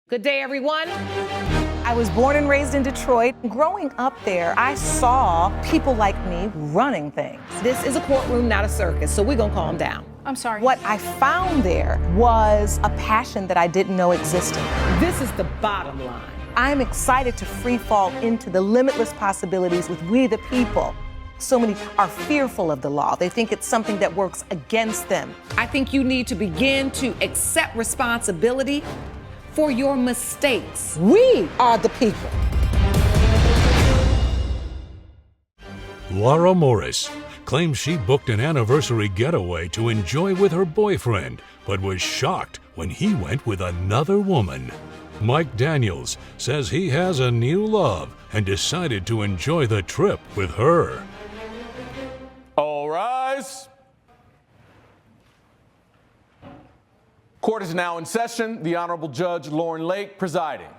Good day, everyone. I was born and raised in Detroit. Growing up there, I saw people like me running things. This is a courtroom, not a circus, so we're gonna calm down. I'm sorry. What I found there was a passion that I didn't know existed. This is the bottom line. I'm excited to free fall into the limitless possibilities with we the people. So many are fearful of the law. They think it's something that works against them. I think you need to begin to accept responsibility for your mistakes. We are the people. Laura Morris claims she booked an anniversary getaway to enjoy with her boyfriend, but was shocked when he went with another woman. Mike Daniels says he has a new love and decided to enjoy the trip with her. All rise. Court is now in session. The Honorable Judge Lauren Lake presiding.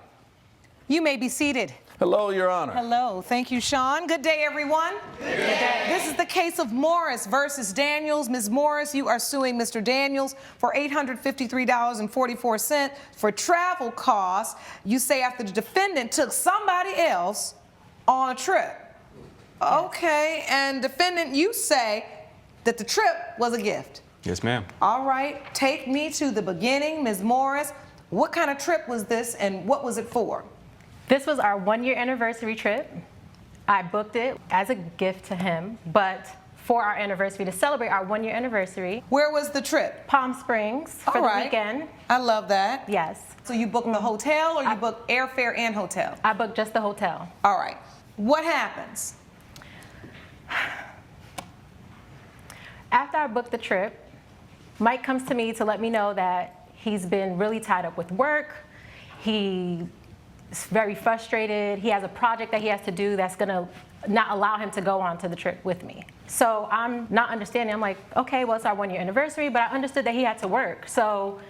You may be seated. Hello, Your Honor. Hello. Thank you, Sean. Good day, everyone. Good day. This is the case of Morris versus Daniels. Ms. Morris, you are suing Mr. Daniels for $853.44 for travel costs. You say after the defendant took somebody else on a trip. Okay, and defendant, you say that the trip was a gift. Yes, ma'am. All right, take me to the beginning, Ms. Morris. What kind of trip was this and what was it for? This was our 1-year anniversary trip. I booked it as a gift to him, but for our anniversary, to celebrate our 1-year anniversary. Where was the trip? Palm Springs for the weekend. I love that. Yes. So you booked the hotel or you booked airfare and hotel? I booked just the hotel. All right. What happens? After I booked the trip, Mike comes to me to let me know that he's been really tied up with work. He's very frustrated. He has a project that he has to do that's gonna not allow him to go on to the trip with me. So I'm not understanding. I'm like, okay, well, it's our 1-year anniversary, but I understood that he had to work. So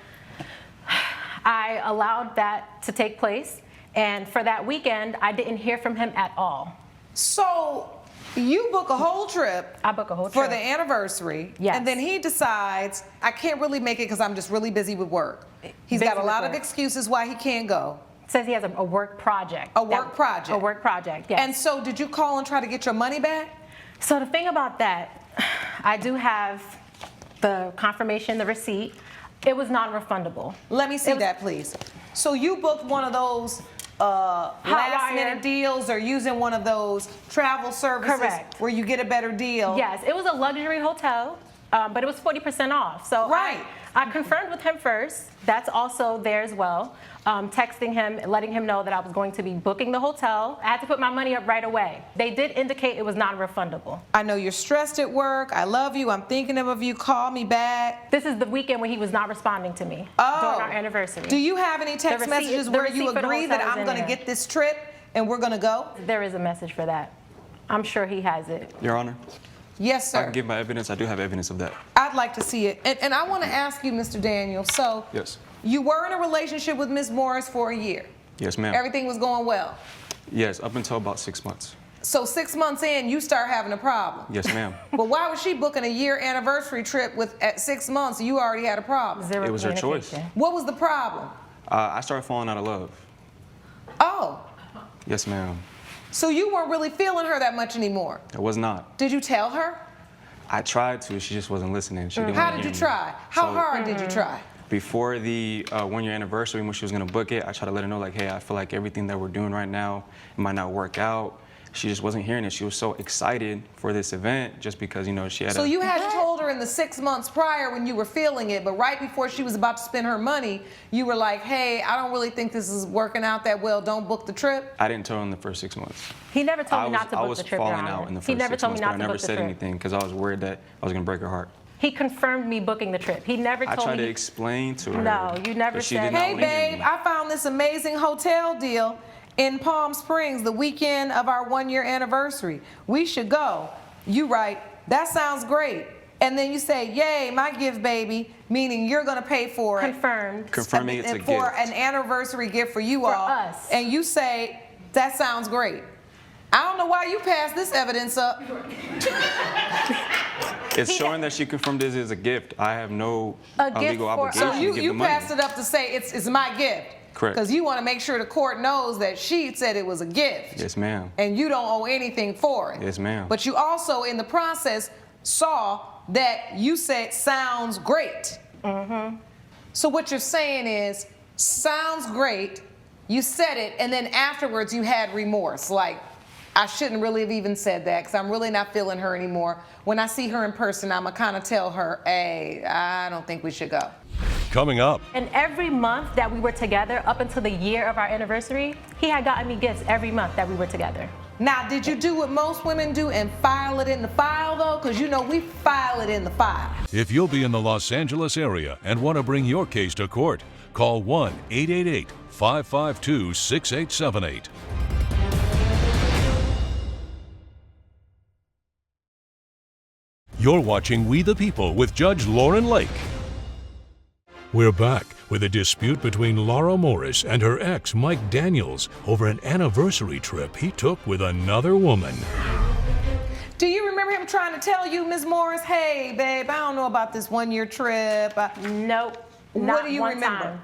I allowed that to take place. And for that weekend, I didn't hear from him at all. So you book a whole trip. I book a whole trip. For the anniversary. Yes. And then he decides, I can't really make it because I'm just really busy with work. He's got a lot of excuses why he can't go. Says he has a work project. A work project. A work project, yes. And so did you call and try to get your money back? So the thing about that, I do have the confirmation, the receipt. It was non-refundable. Let me see that, please. So you booked one of those last-minute deals or using one of those travel services. Correct. Where you get a better deal. Yes, it was a luxury hotel, but it was 40% off. So I confirmed with him first. That's also there as well. Texting him, letting him know that I was going to be booking the hotel. I had to put my money up right away. They did indicate it was non-refundable. I know you're stressed at work. I love you. I'm thinking of you. Call me back. This is the weekend when he was not responding to me during our anniversary. Do you have any text messages where you agree that I'm going to get this trip and we're going to go? There is a message for that. I'm sure he has it. Your Honor? Yes, sir. I can give my evidence. I do have evidence of that. I'd like to see it. And I want to ask you, Mr. Daniels, so yes, you were in a relationship with Ms. Morris for a year? Yes, ma'am. Everything was going well? Yes, up until about 6 months. So 6 months in, you start having a problem? Yes, ma'am. But why was she booking a year anniversary trip at 6 months? You already had a problem. Zero it was her choice. What was the problem? I started falling out of love. Oh. Yes, ma'am. So you weren't really feeling her that much anymore? I was not. Did you tell her? I tried to. She just wasn't listening. She didn't How want to did you hear me. try? How hard did you try? Before the 1-year anniversary, when she was going to book it, I tried to let her know, like, hey, I feel like everything that we're doing right now, it might not work out. She just wasn't hearing it. She was so excited for this event just because, you know, she had So you had told her in the 6 months prior when you were feeling it, but right before she was about to spend her money, you were like, hey, I don't really think this is working out that well. Don't book the trip. I didn't tell her in the first 6 months. He never told me not to book the trip, Your I was falling Honor. out in the first He never 6 told months, me not but to I never book the said trip. anything because I was worried that I was going to break her heart. He confirmed me booking the trip. He never told me. I tried to explain to her. No, you never said. Hey, babe, I found this amazing hotel deal in Palm Springs the weekend of our 1-year anniversary. We should go. You write, that sounds great. And then you say, yay, my gift, baby, meaning you're going to pay for it. Confirmed. Confirming it's a gift. For an anniversary gift for you all. For us. And you say, that sounds great. I don't know why you passed this evidence up. It's showing that she confirmed this as a gift. I have no legal obligation So to give the you money. passed it up to say it's my gift. Correct. Because you want to make sure the court knows that she said it was a gift. Yes, ma'am. And you don't owe anything for it. Yes, ma'am. But you also, in the process, saw that you said, sounds great. Mm-hmm. So what you're saying is, sounds great, you said it, and then afterwards you had remorse. Like, I shouldn't really have even said that because I'm really not feeling her anymore. When I see her in person, I'm going to kind of tell her, hey, I don't think we should go. Coming up, And every month that we were together, up until the year of our anniversary, he had gotten me gifts every month that we were together. Now, did you do what most women do and file it in the file, though? Because, you know, we file it in the file. if you'll be in the Los Angeles area and want to bring your case to court, call 1-888-552-6878. You're watching We the People with Judge Lauren Lake. We're back with a dispute between Laura Morris and her ex, Mike Daniels, over an anniversary trip he took with another woman. Do you remember him trying to tell you, Ms. Morris, hey, babe, I don't know about this one-year trip? Nope. What Not do you one remember? time.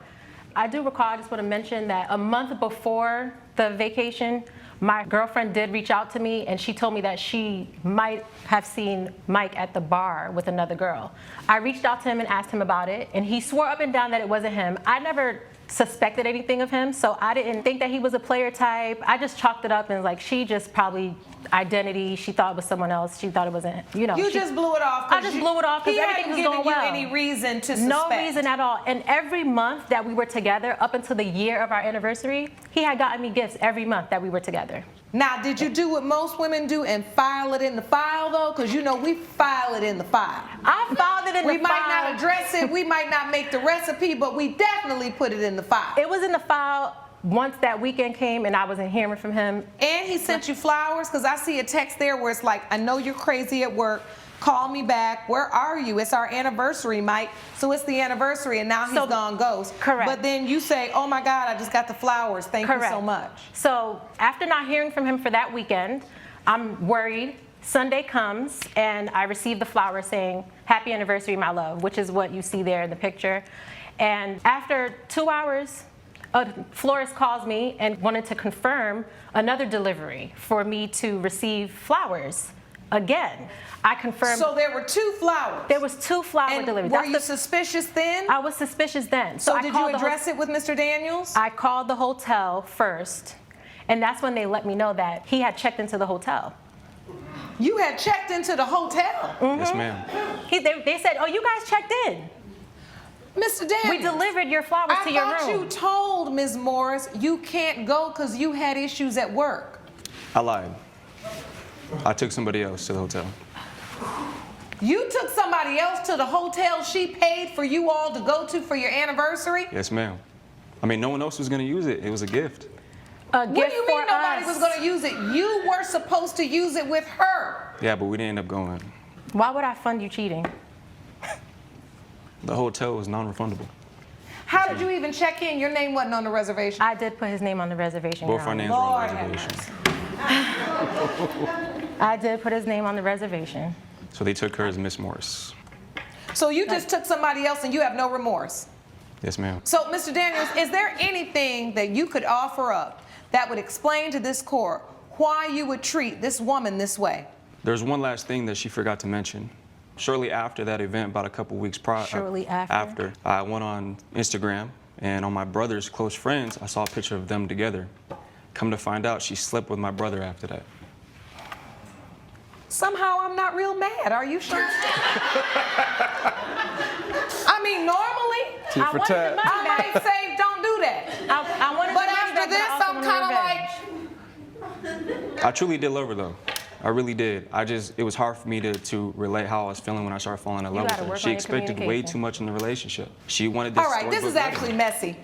I do recall, I just want to mention that a month before the vacation, my girlfriend did reach out to me and she told me that she might have seen Mike at the bar with another girl. I reached out to him and asked him about it, and he swore up and down that it wasn't him. I never suspected anything of him, so I didn't think that he was a player type. I just chalked it up and like, she just probably identity. She thought it was someone else. She thought it wasn't, you know. You just blew it off. I just blew it off because everything was going well. He hadn't given you any reason to suspect. No reason at all. And every month that we were together, up until the year of our anniversary, he had gotten me gifts every month that we were together. Now, did you do what most women do and file it in the file, though? Because, you know, we file it in the file. I filed it in the file. We might not address it, we might not make the recipe, but we definitely put it in the file. It was in the file once that weekend came and I wasn't hearing from him. And he sent you flowers? Because I see a text there where it's like, I know you're crazy at work. Call me back. Where are you? It's our anniversary, Mike. So it's the anniversary, and now he's gone ghost. Correct. But then you say, oh my God, I just got the flowers. Thank you so much. So after not hearing from him for that weekend, I'm worried. Sunday comes and I receive the flowers saying, happy anniversary, my love, which is what you see there in the picture. And after 2 hours, a florist calls me and wanted to confirm another delivery for me to receive flowers again. I confirmed. So there were 2 flowers? There was 2 flower deliveries. Were you suspicious then? I was suspicious then. So did you address it with Mr. Daniels? I called the hotel first, and that's when they let me know that he had checked into the hotel. You had checked into the hotel? Mm-hmm. Yes, ma'am. They said, oh, you guys checked in. Mr. Daniels, We delivered your flowers to your room. I thought you told Ms. Morris you can't go because you had issues at work. I lied. I took somebody else to the hotel. You took somebody else to the hotel she paid for you all to go to for your anniversary? Yes, ma'am. I mean, no one else was going to use it. It was a gift. A What gift do you for mean nobody us. was going to use it? You were supposed to use it with her. Yeah, but we didn't end up going. Why would I fund you cheating? The hotel was non-refundable. How did you even check in? Your name wasn't on the reservation. I did put his name on the reservation. Both Your our Honor. names were on Lord the have reservation. I did put his name on the reservation. So they took her as Miss Morris. So you just took somebody else and you have no remorse. Yes, ma'am. So, Mr. Daniels, is there anything that you could offer up that would explain to this court why you would treat this woman this way? There's one last thing that she forgot to mention. Shortly after that event, about a couple weeks prior, Shortly after? I went on Instagram, and on my brother's close friends, I saw a picture of them together. Come to find out, she slept with my brother after that. Somehow I'm not real mad. Are you sure? I mean, normally, Tit for tat. I might say don't do that. I wanted But the money after back, this, I also I'm wanted kind of revenge. like, I truly did love her, though. I really did. It was hard for me to relate how I was feeling when I started falling in love with gotta her. work She on your expected way communication. too much in the relationship. She wanted this all right, this is storybook actually wedding. messy.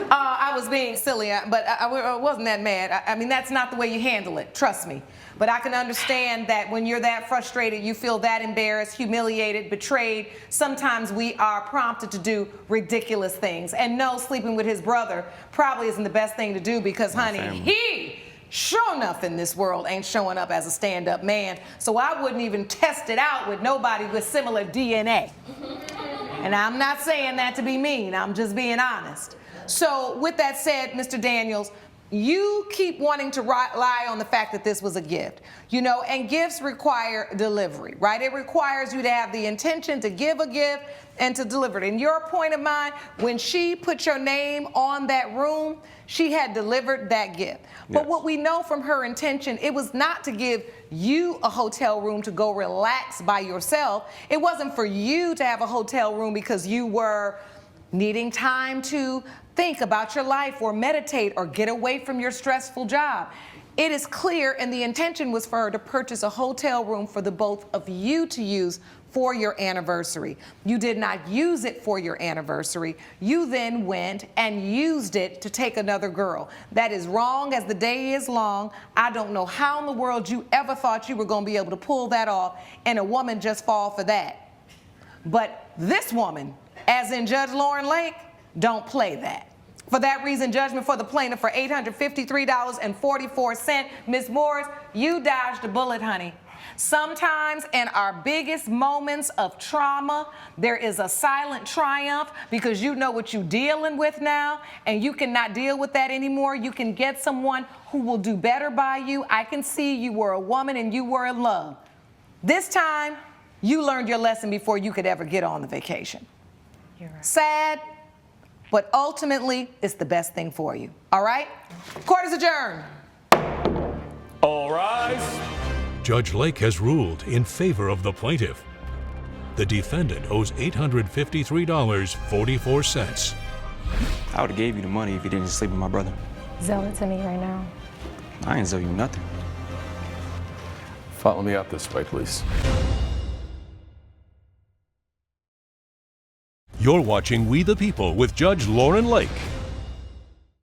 I was being silly, but I wasn't that mad. I mean, that's not the way you handle it, trust me. But I can understand that when you're that frustrated, you feel that embarrassed, humiliated, betrayed. Sometimes we are prompted to do ridiculous things. And no, sleeping with his brother probably isn't the best thing to do because, honey, family. he sure enough in this world ain't showing up as a stand-up man. So I wouldn't even test it out with nobody with similar DNA. And I'm not saying that to be mean, I'm just being honest. So with that said, Mr. Daniels, you keep wanting to rely on the fact that this was a gift, you know, and gifts require delivery, right? It requires you to have the intention to give a gift and to deliver it. In your point of mind, when she put your name on that room, she had delivered that gift. But Yes. what we know from her intention, it was not to give you a hotel room to go relax by yourself. It wasn't for you to have a hotel room because you were needing time to think about your life or meditate or get away from your stressful job. It is clear, and the intention was for her to purchase a hotel room for the both of you to use for your anniversary. You did not use it for your anniversary. You then went and used it to take another girl. That is wrong as the day is long. I don't know how in the world you ever thought you were going to be able to pull that off, and a woman just fall for that. But this woman, as in Judge Lauren Lake, don't play that. For that reason, judgment for the plaintiff for $853.44. Ms. Morris, you dodged a bullet, honey. Sometimes in our biggest moments of trauma, there is a silent triumph because you know what you're dealing with now, and you cannot deal with that anymore. You can get someone who will do better by you. I can see you were a woman and you were in love. This time, you learned your lesson before you could ever get on the vacation. You're right. Sad, but ultimately, it's the best thing for you. All right? Court is adjourned. All rise. Judge Lake has ruled in favor of the plaintiff. The defendant owes $853.44. I would have gave you the money if you didn't sleep with my brother. Zell it to me right now. I ain't sell you nothing. Follow me out this way, please. You're watching We the People with Judge Lauren Lake.